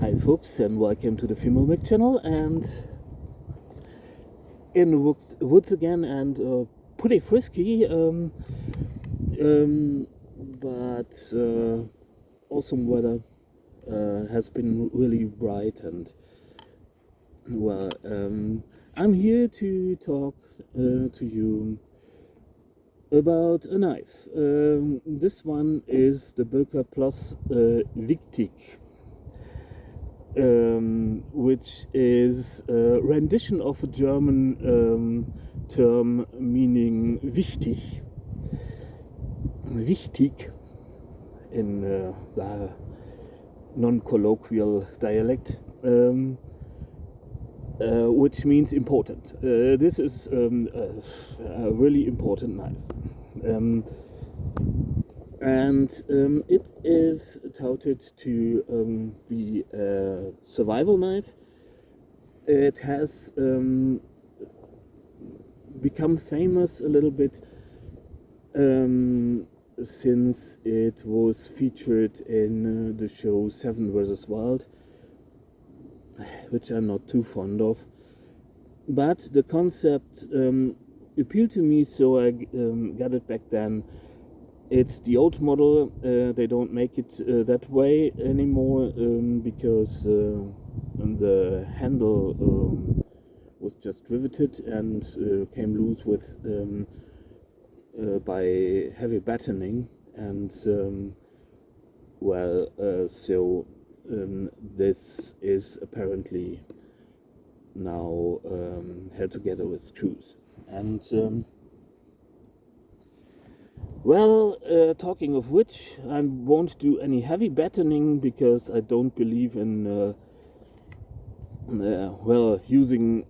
Hi folks, and welcome to the Filmomic channel, and in the woods again, and pretty frisky, but awesome weather. Has been really bright, and well, I'm here to talk to you about a knife. This one is the Böker Plus Wichtig, which is a rendition of a German term meaning wichtig. Wichtig in the non-colloquial dialect, which means important. This is a really important knife. It is touted to be a survival knife. It has become famous a little bit since it was featured in the show Seven vs. Wild, which I'm not too fond of. But the concept appealed to me, so I got it back then. It's the old model. They don't make it that way anymore because the handle was just riveted and came loose with by heavy battening, and so this is apparently now held together with screws. And talking of which, I won't do any heavy battening because I don't believe in using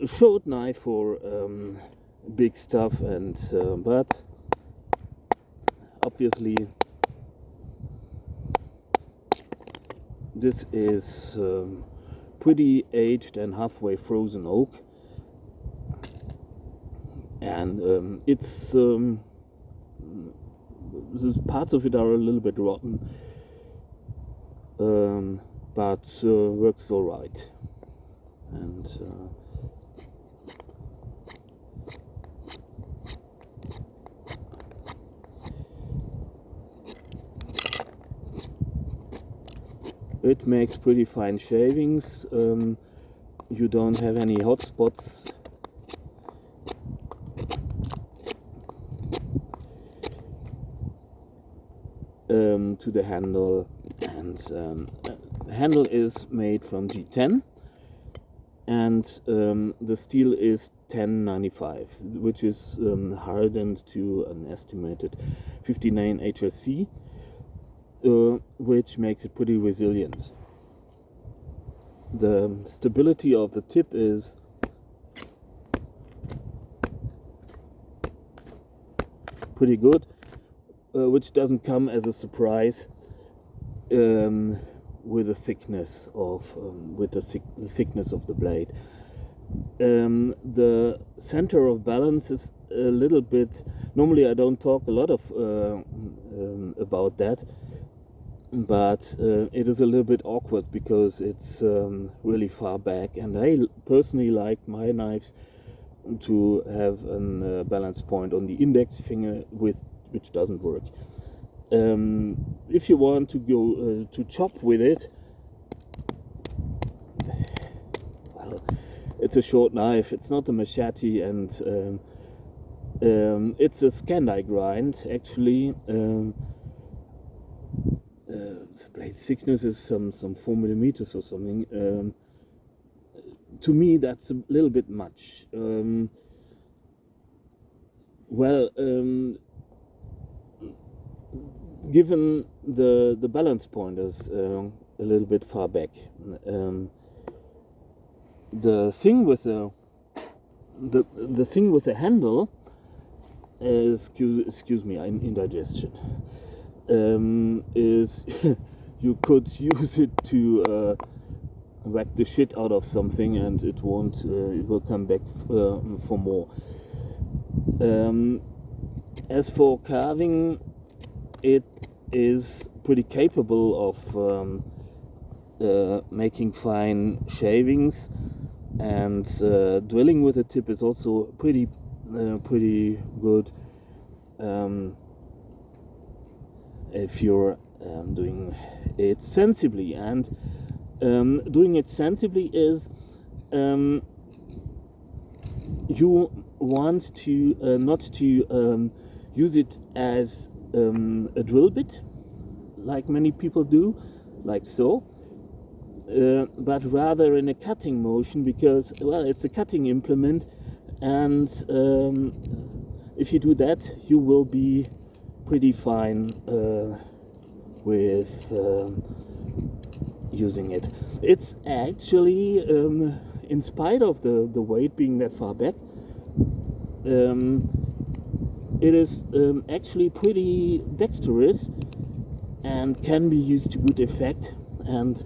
a short knife for big stuff, and but obviously this is pretty aged and halfway frozen oak, and it's parts of it are a little bit rotten, but works all right. And it makes pretty fine shavings. You don't have any hot spots. To the handle, and the handle is made from G10, and the steel is 1095, which is hardened to an estimated 59 HRC, which makes it pretty resilient. The stability of the tip is pretty good, which doesn't come as a surprise with the thickness of the thickness of the blade. The center of balance is a little bit. Normally, I don't talk a lot of about that, but it is a little bit awkward because it's really far back, and I personally like my knives to have a balance point on the index finger, which doesn't work. If you want to go to chop with it, well, it's a short knife. It's not a machete, and it's a Scandi grind actually. The blade thickness is some 4 millimeters or something. To me, that's a little bit much. Given the balance point is a little bit far back. The thing with the handle, excuse me, I'm indigestion. Is you could use it to whack the shit out of something, and it will come back for more. As for carving, it is pretty capable of making fine shavings, and drilling with a tip is also pretty good if you're doing it sensibly. And doing it sensibly is you want to not to use it as a drill bit, like many people do, like so, but rather in a cutting motion, because, well, it's a cutting implement, and if you do that, you will be pretty fine with using it. It's actually, in spite of the weight being that far back, it is actually pretty dexterous and can be used to good effect. And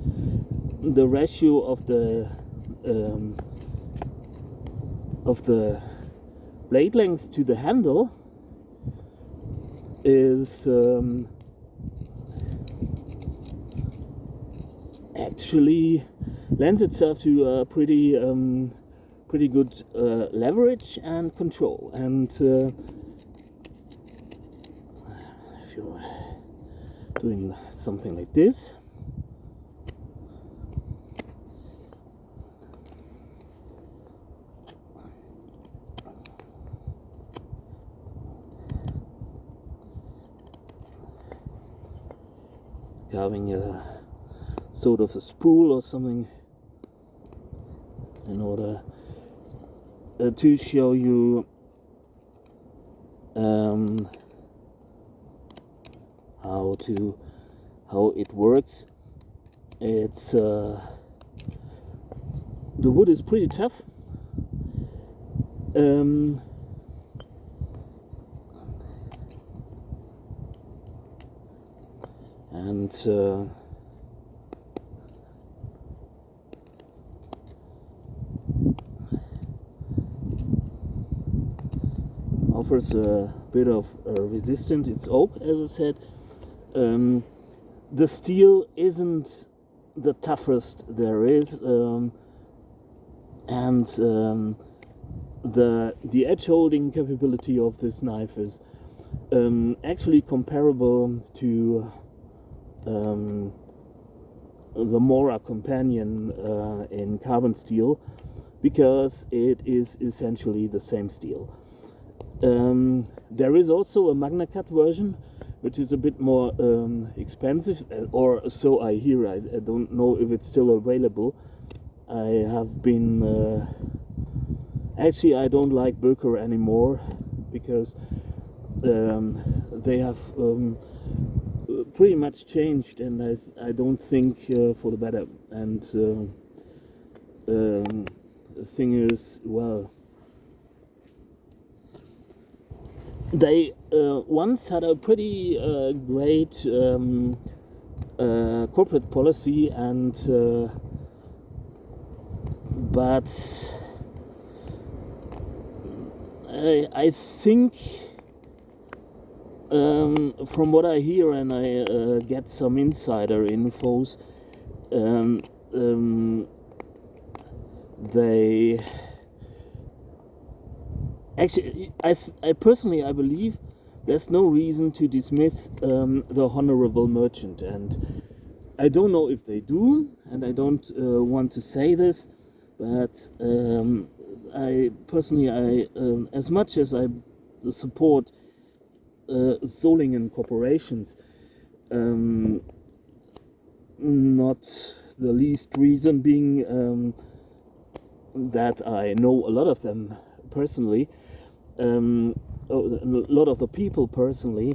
the ratio of the blade length to the handle is actually lends itself to a pretty good leverage and control. And if you're doing something like this, carving a sort of a spool or something in order to show you how it works. It's the wood is pretty tough. And offers a bit of resistance. It's oak, as I said. The steel isn't the toughest there is, and the edge holding capability of this knife is actually comparable to the Mora companion in carbon steel, because it is essentially the same steel. There is also a MagnaCut version, which is a bit more expensive, or so I hear. I don't know if it's still available. I have been actually, I don't like Böker anymore, because they have pretty much changed, and I don't think for the better. And the thing is, well, they once had a pretty great corporate policy, and but I think from what I hear, and I get some insider infos, they actually, I personally, I believe there's no reason to dismiss the honorable merchant, and I don't know if they do, and I don't want to say this, but I personally, as much as I support Solingen corporations, not the least reason being that I know a lot of them personally, a lot of the people personally.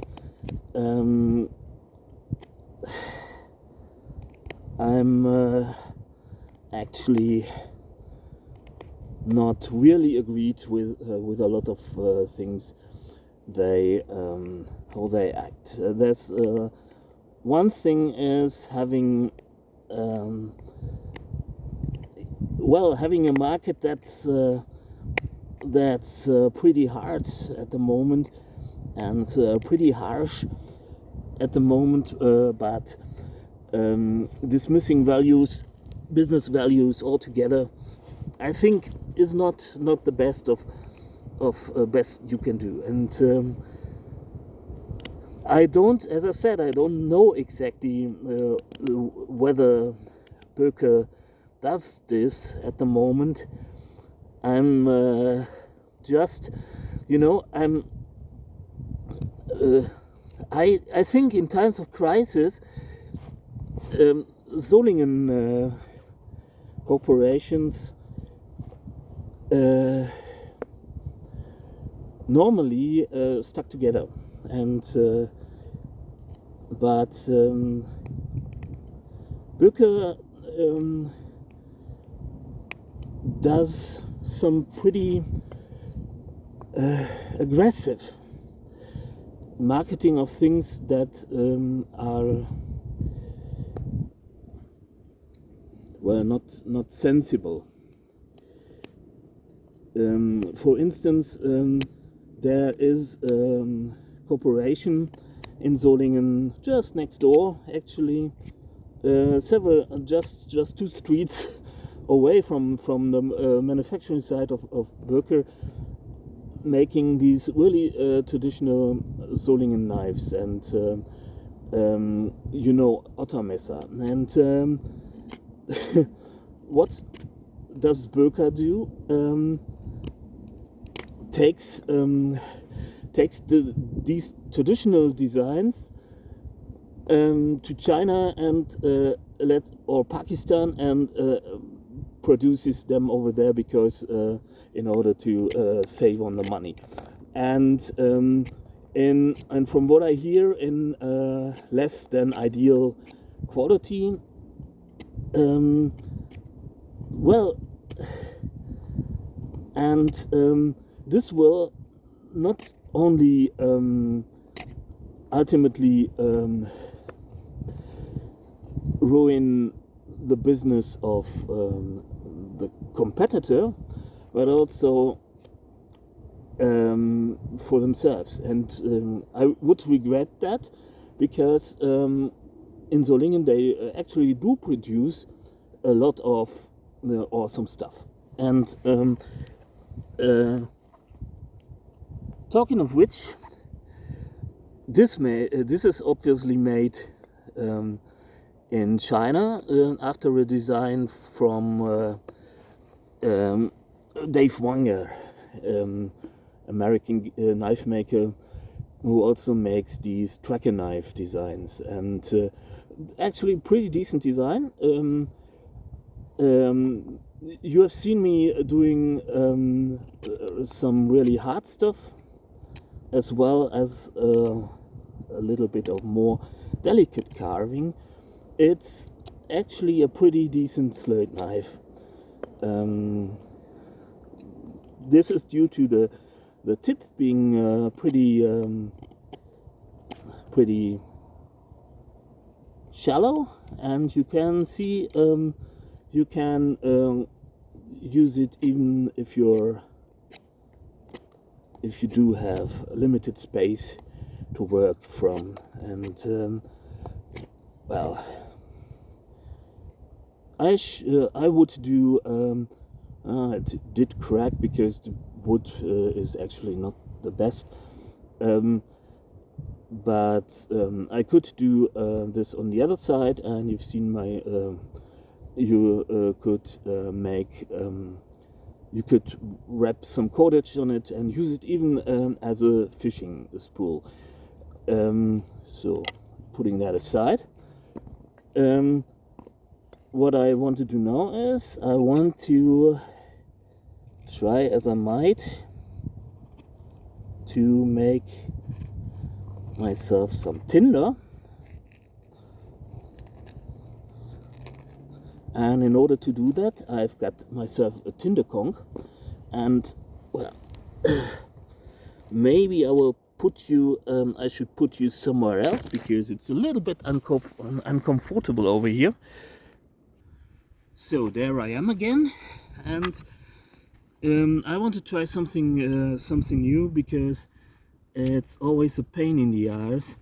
I'm actually not really agreed with a lot of things they how they act. There's one thing is having having a market that's pretty hard at the moment, and pretty harsh at the moment, but dismissing business values altogether, I think is not the best of best you can do. And as I said, I don't know exactly whether Böker does this at the moment. I'm just, I think in times of crisis, Solingen corporations normally stuck together, and but Böker does some pretty aggressive marketing of things that are, well, not sensible. For instance, there is a corporation in Solingen just next door, actually, just 2 streets away from the manufacturing site of Böker, making these really traditional Solingen knives and Ottermesser. And what does Böker do? Takes these traditional designs to China and or Pakistan, and produces them over there because in order to save on the money, and from what I hear, in less than ideal quality. This will not only ultimately ruin the business of the competitor, but also for themselves. And I would regret that, because in Solingen they actually do produce a lot of awesome stuff. And talking of which, this is obviously made in China after a design from Dave Wanger, American knife maker, who also makes these tracker knife designs, and actually pretty decent design. You have seen me doing some really hard stuff, as well as a little bit of more delicate carving. It's actually a pretty decent slate knife. This is due to the tip being pretty shallow, and you can see you can use it even if you do have limited space to work from. And I would do it did crack because the wood is actually not the best, but I could do this on the other side, and you've seen my you could make you could wrap some cordage on it and use it even as a fishing spool. So putting that aside, what I want to do now is I want to try as I might to make myself some tinder. And in order to do that, I've got myself a tinder conch, and maybe I will put you. I should put you somewhere else, because it's a little bit uncomfortable over here. So there I am again, and I want to try something new, because it's always a pain in the ass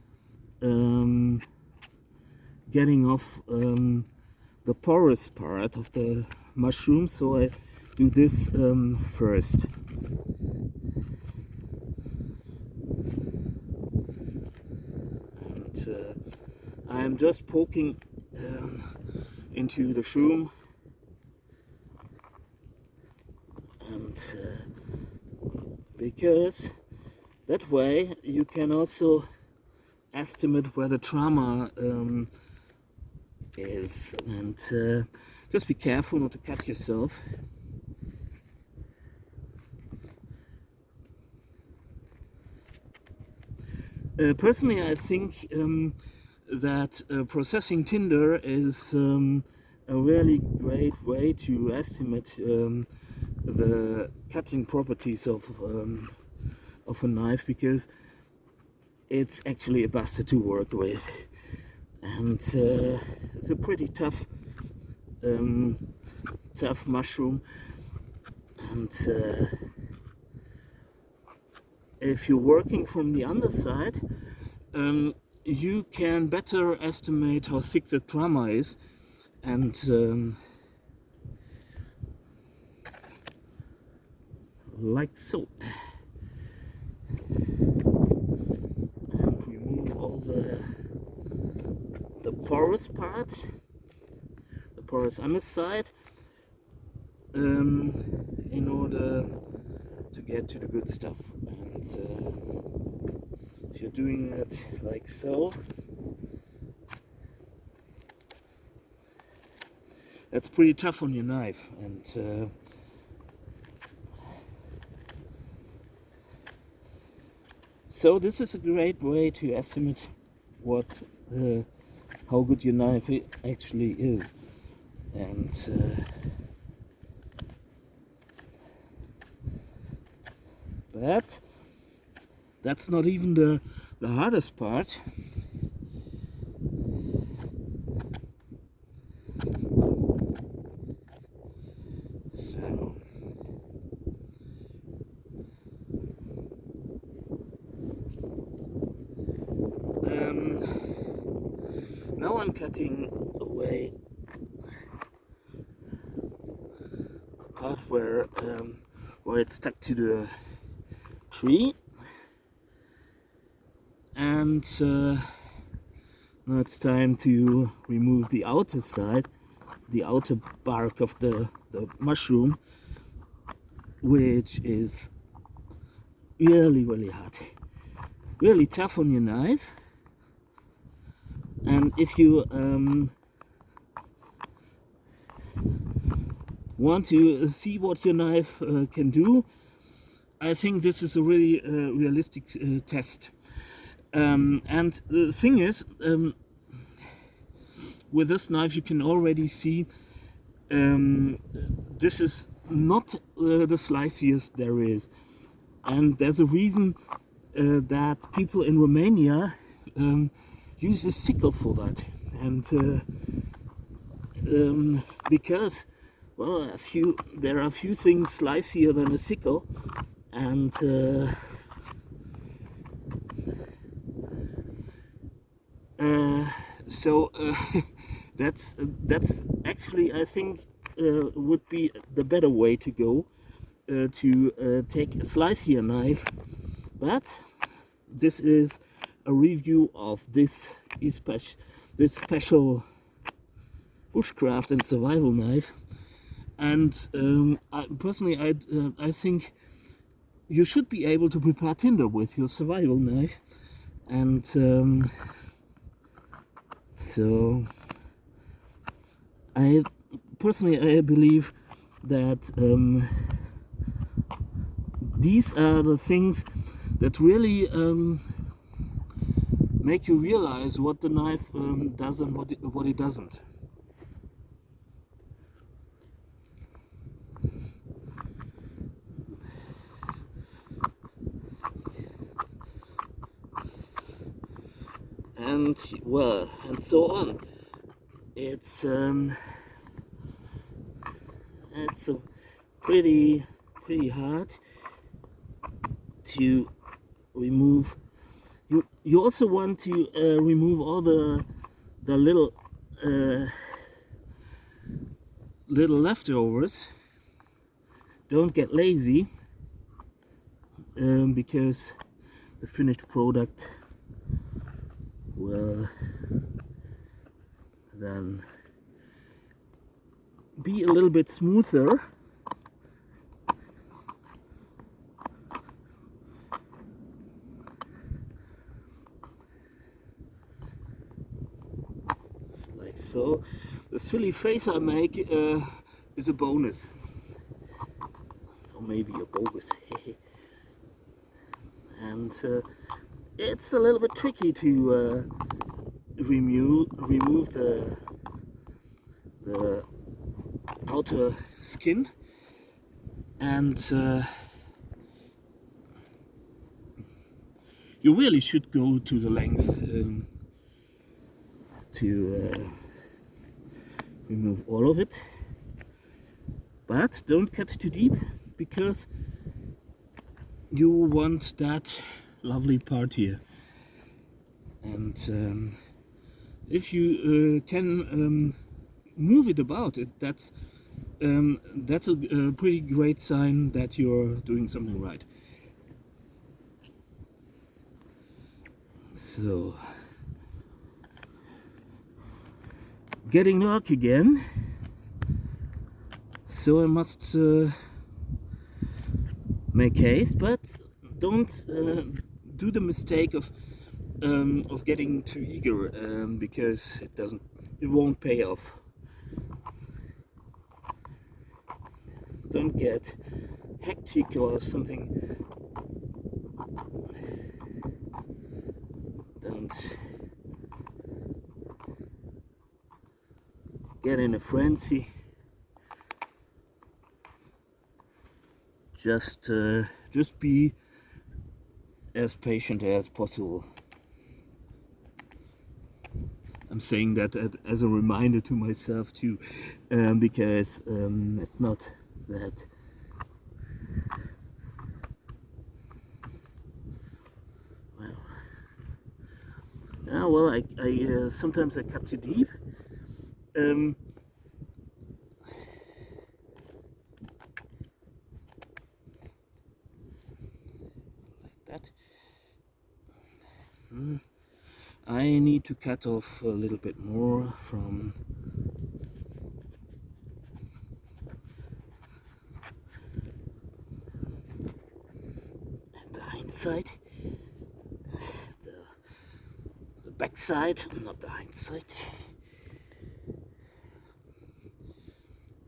getting off the porous part of the mushroom, so I do this first. And I am just poking into the shroom, and because that way you can also estimate where the trauma is, and just be careful not to cut yourself. Personally, I think that processing tinder is a really great way to estimate the cutting properties of a knife, because it's actually a bastard to work with, and it's a pretty tough mushroom. And if you're working from the underside, you can better estimate how thick the trauma is, and like so. And remove all the porous part, the porous underside, in order to get to the good stuff. And if you're doing it like so, that's pretty tough on your knife. And so this is a great way to estimate what how good your knife actually is. And but that's not even the hardest part. So now I'm cutting away a part where it's stuck to the tree, and now it's time to remove the outer side, the outer bark of the mushroom, which is really hard, really tough on your knife. And if you want to see what your knife can do, I think this is a really realistic test. And the thing is, with this knife you can already see this is not the sliciest there is. And there's a reason that people in Romania use a sickle for that. And because, well, there are a few things slicier than a sickle. And so that's actually, I think, would be the better way to go, to take a slicier knife. But this is a review of this special bushcraft and survival knife. And I think you should be able to prepare tinder with your survival knife. And so I believe that these are the things that really make you realize what the knife does and what it doesn't. And well, and so on. It's a pretty hard to remove. You also want to remove all the little little leftovers. Don't get lazy, because the finished product will then be a little bit smoother. Like so. The silly face I make is a bonus, or maybe a bogus. And it's a little bit tricky to remove the outer skin, and you really should go to the length to remove all of it, but don't cut too deep, because you want that lovely part here. And if you can move it about, that's a pretty great sign that you're doing something right. So, getting dark again, so I must make haste, but don't do the mistake of getting too eager, because it won't pay off. Don't get hectic or something. Don't get in a frenzy. Just be as patient as possible. I'm saying that as a reminder to myself too, because it's not that well. I sometimes I cut too deep. Like that. I need to cut off a little bit more from the hindsight, the back side, not the hindsight.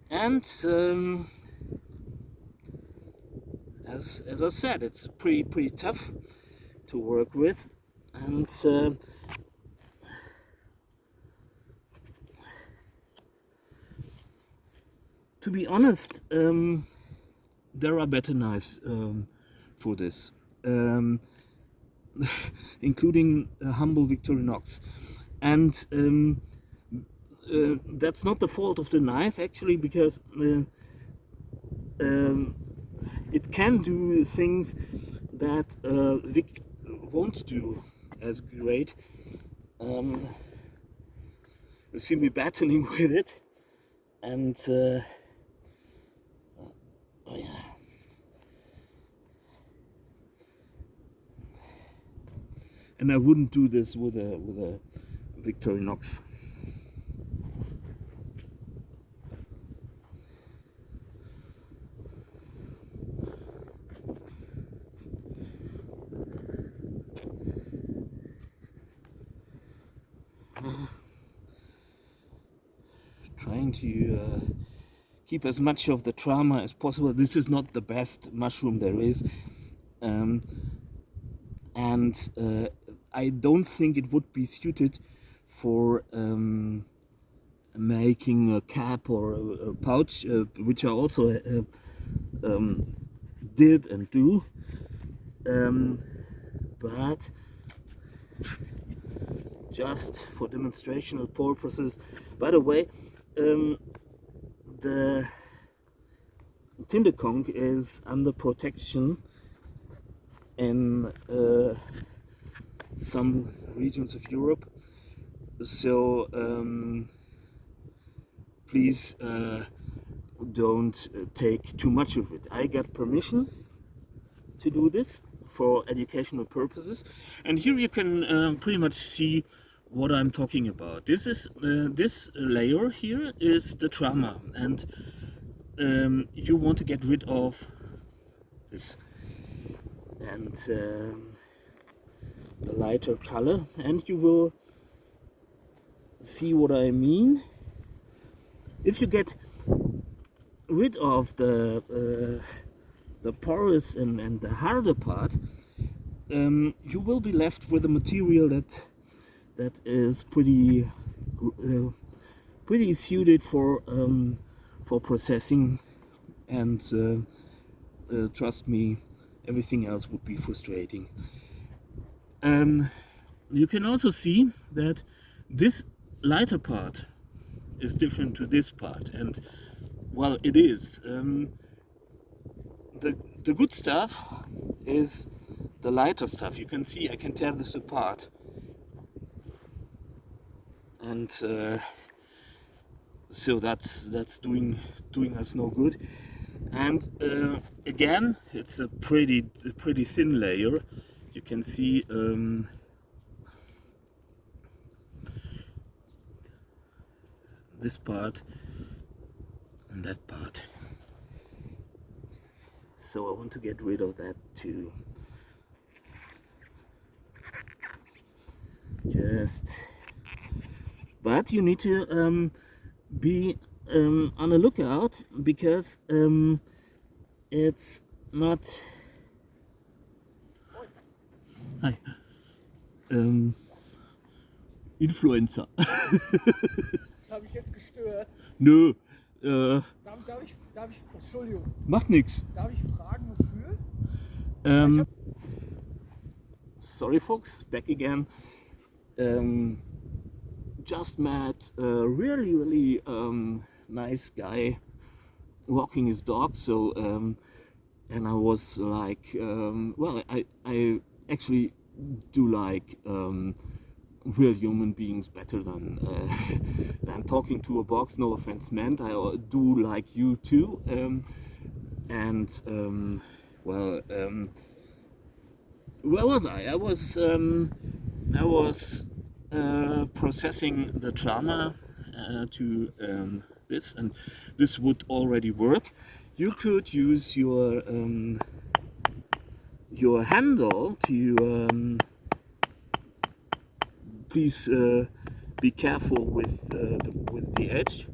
And as I said, it's pretty tough to work with, and to be honest, there are better knives for this, including humble Victorinox, and that's not the fault of the knife actually, because it can do things that Vic won't do as great. You see me battling with it, and oh yeah. And I wouldn't do this with a Victorinox. Trying to keep as much of the trauma as possible. This is not the best mushroom there is, and I don't think it would be suited for making a cap or a pouch, which I also did and do, but just for demonstrational purposes. By the way, the tinder conch is under protection in some regions of Europe, so please don't take too much of it. I got permission to do this for educational purposes, and here you can pretty much see what I'm talking about. This is this layer here is the trauma, and you want to get rid of this and the lighter color, and you will see what I mean. If you get rid of the porous and the harder part, you will be left with a material that is pretty suited for processing, and trust me, everything else would be frustrating. You can also see that this lighter part is different to this part, and well, it is. The good stuff is the lighter stuff. You can see I can tear this apart, and so that's doing us no good. And again, it's a pretty thin layer. You can see this part and that part. So I want to get rid of that too. But you need to be on the lookout, because it's not. Hi. Influencer. Das habe ich jetzt gestört. Nö. Darf ich, Entschuldigung. Macht nix. Darf ich fragen, wofür? Sorry folks, back again. Just met a really nice guy walking his dog, so and I was like, well, I actually do like real human beings better than talking to a box. No offense meant. I do like you too, and well, where was I? I was processing the trauma to this, and this would already work. You could use your handle to please be careful with the edge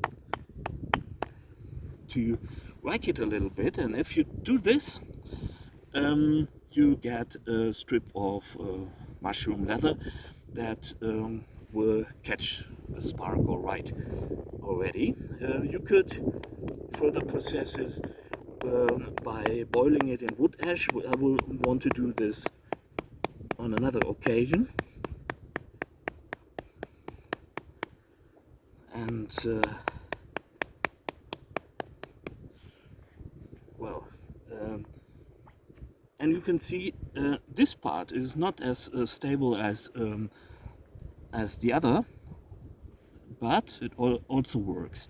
to whack it a little bit, and if you do this, you get a strip of mushroom leather that will catch a spark all right already. You could further process this by boiling it in wood ash. I will want to do this on another occasion. And well, and you can see this part is not as stable as the other, but it also works.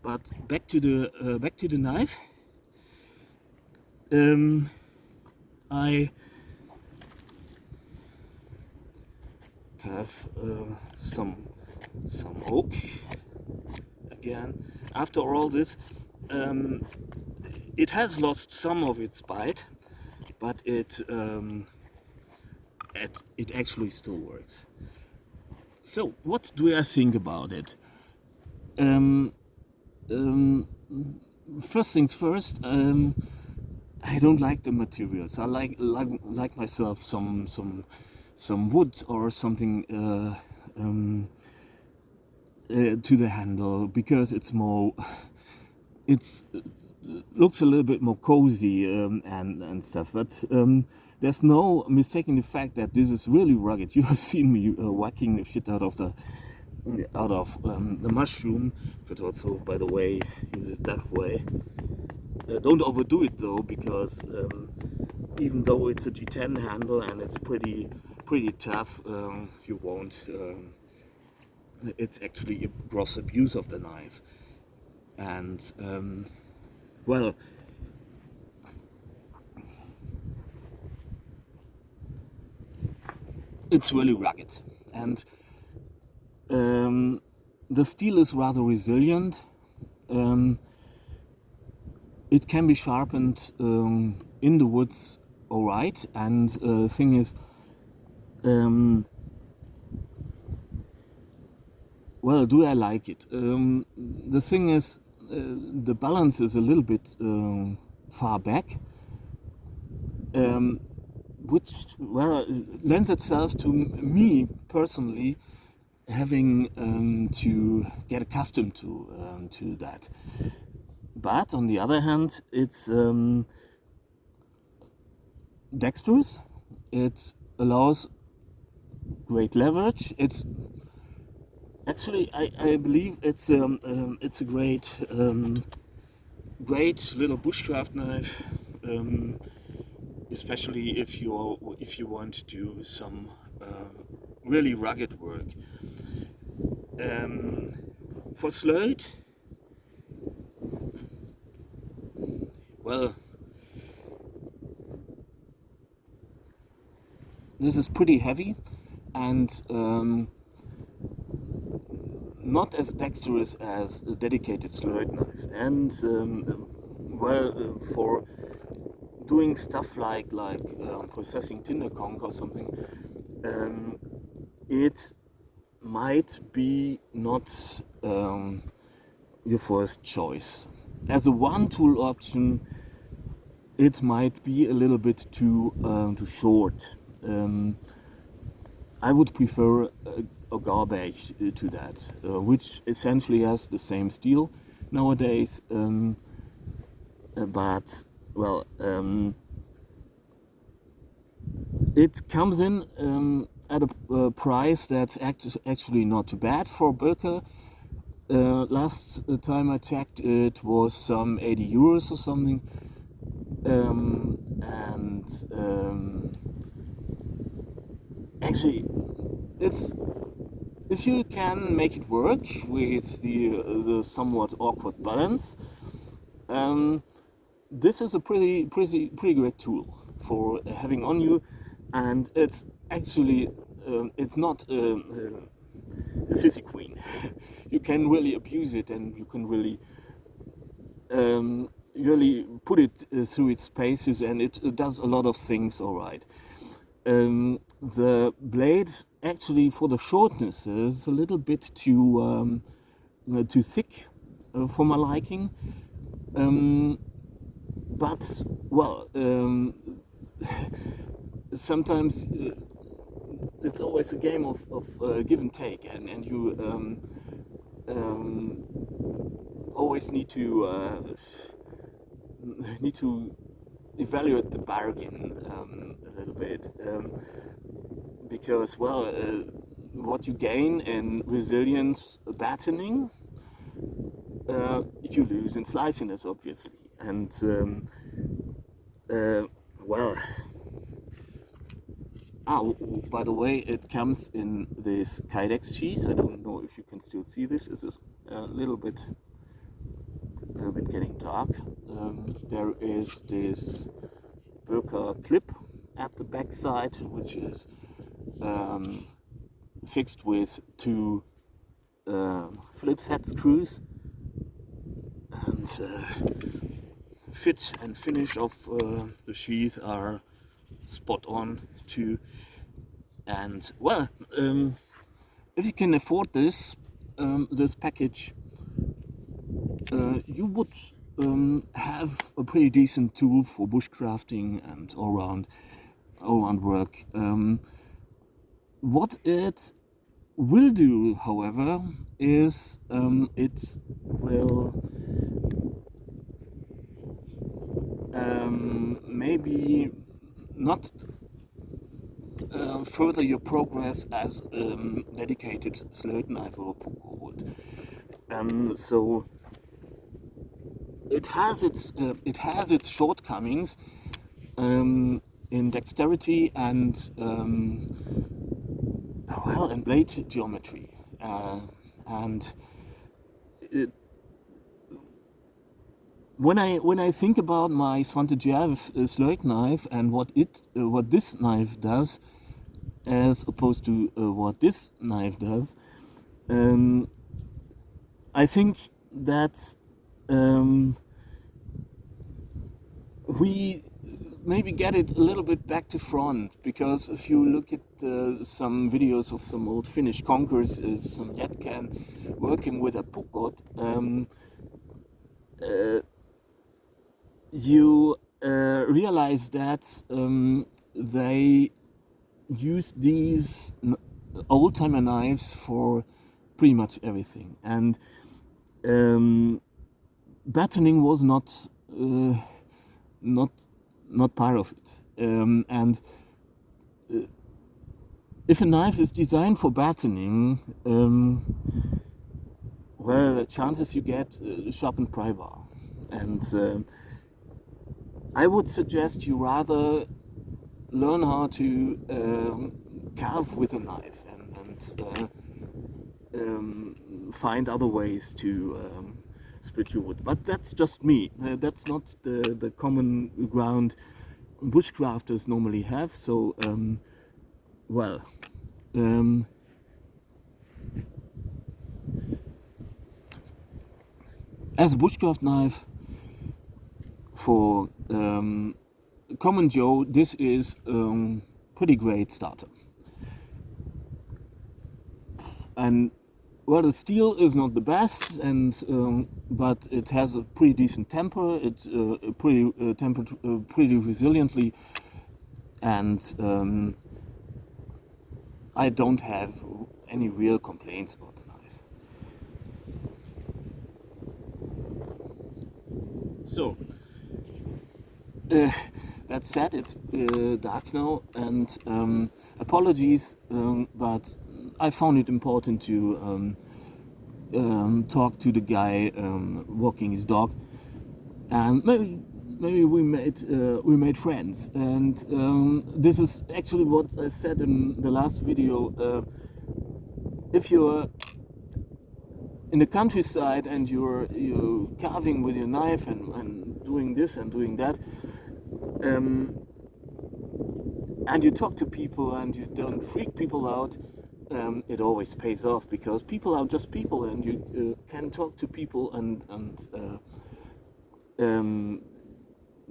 But back to the knife. I have some oak again. After all this, it has lost some of its bite, but it actually still works. So what do I think about it? First things first, I don't like the materials. I like myself some wood or something to the handle, because it's more, looks a little bit more cozy and stuff. But there's no mistaking the fact that this is really rugged. You have seen me whacking the shit out of the mushroom. Could also, by the way, use it that way. Don't overdo it though, because even though it's a G10 handle and it's pretty tough, you won't it's actually a gross abuse of the knife. And well, it's really rugged, and the steel is rather resilient. It can be sharpened in the woods, all right. And the thing is, well, do I like it? The thing is, the balance is a little bit far back, which, well, lends itself to me personally having to get accustomed to that. But on the other hand, it's dexterous. It allows great leverage. It's actually, I believe it's a great little bushcraft knife, especially if you want to do some really rugged work. For slöjd, well, this is pretty heavy and not as dexterous as a dedicated slöjd knife. And for doing stuff like processing tinder conch or something, it might be not your first choice. As a one-tool option, it might be a little bit too short. I would prefer a garbage to that, which essentially has the same steel nowadays, but well, it comes in at a price that's actually not too bad for Birker. Last time I checked, it was some 80 euros or something, and actually, it's, if you can make it work with the somewhat awkward balance, this is a pretty great tool for having on you. And it's actually it's not a sissy queen. You can really abuse it, and you can really put it through its paces, and it does a lot of things all right. The blade, actually, for the shortness, is a little bit too thick for my liking. But well, sometimes it's always a game of give and take, and you always need to evaluate the bargain a little bit, because well, what you gain in resilience battening, you lose in sliciness, obviously. And well, by the way, it comes in this Kydex cheese. I don't know if you can still see this. This is a little bit getting dark. There is this Birker clip at the back side, which is fixed with two Phillips head screws, and fit and finish of the sheath are spot on too. And well, if you can afford this package, you would have a pretty decent tool for bushcrafting and all-round work. What it will do, however, is it will maybe not further your progress as dedicated slöjd knife or puko would. So it has its shortcomings in dexterity and well, and blade geometry. and when I think about my Svantejev slurg knife and what this knife does, as opposed to what this knife does, I think that we maybe get it a little bit back to front, because if you look at some videos of some old Finnish conquerors, some Jätkan working with a pukot, you realize that they use these old-timer knives for pretty much everything, and battening was not part of it. And if a knife is designed for battening, well, the chances you get a sharpened pry bar. And I would suggest you rather learn how to carve with a knife and find other ways to split your wood. But that's just me. That's not the common ground bushcrafters normally have. So, well, as a bushcraft knife for common Joe, this is pretty great starter. And well, the steel is not the best, and but it has a pretty decent temper. It's pretty tempered pretty resiliently, and I don't have any real complaints about the knife. So that said, it's dark now, and apologies, but I found it important to talk to the guy walking his dog, and maybe we made friends. And this is actually what I said in the last video. If you're in the countryside and you're carving with your knife and doing this and doing that, and you talk to people and you don't freak people out, it always pays off, because people are just people, and you can talk to people and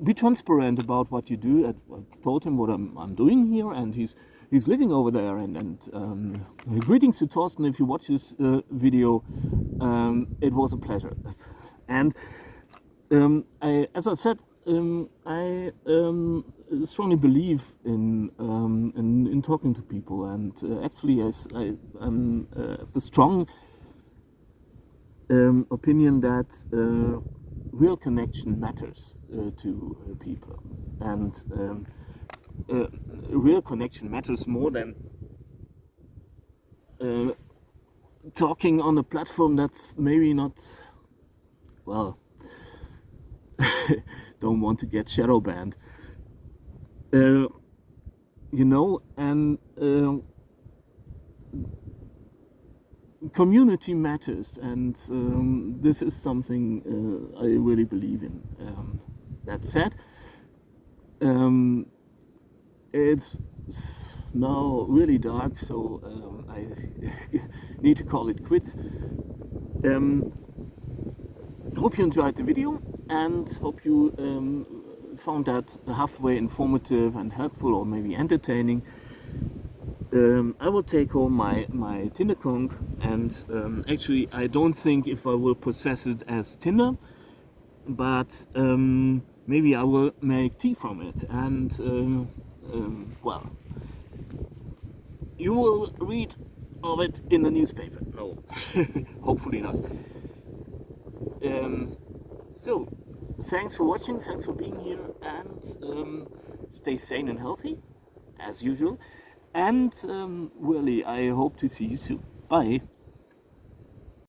be transparent about what you do. I told him what I'm doing here, and he's living over there. And greetings to Thorsten if you watch this video. It was a pleasure, and as I said, I strongly believe in talking to people, and actually, I'm of the strong opinion that real connection matters to people, and real connection matters more than talking on a platform that's maybe not, well, don't want to get shadow banned, and community matters, and this is something I really believe in. That said, it's now really dark, so I need to call it quits. Hope you enjoyed the video, and hope you found that halfway informative and helpful, or maybe entertaining. I will take home my tinder conch, and actually I don't think if I will process it as tinder, but maybe I will make tea from it, and well, you will read of it in the newspaper. No, hopefully not. So, thanks for watching, thanks for being here, and stay sane and healthy, as usual. And really, I hope to see you soon. Bye.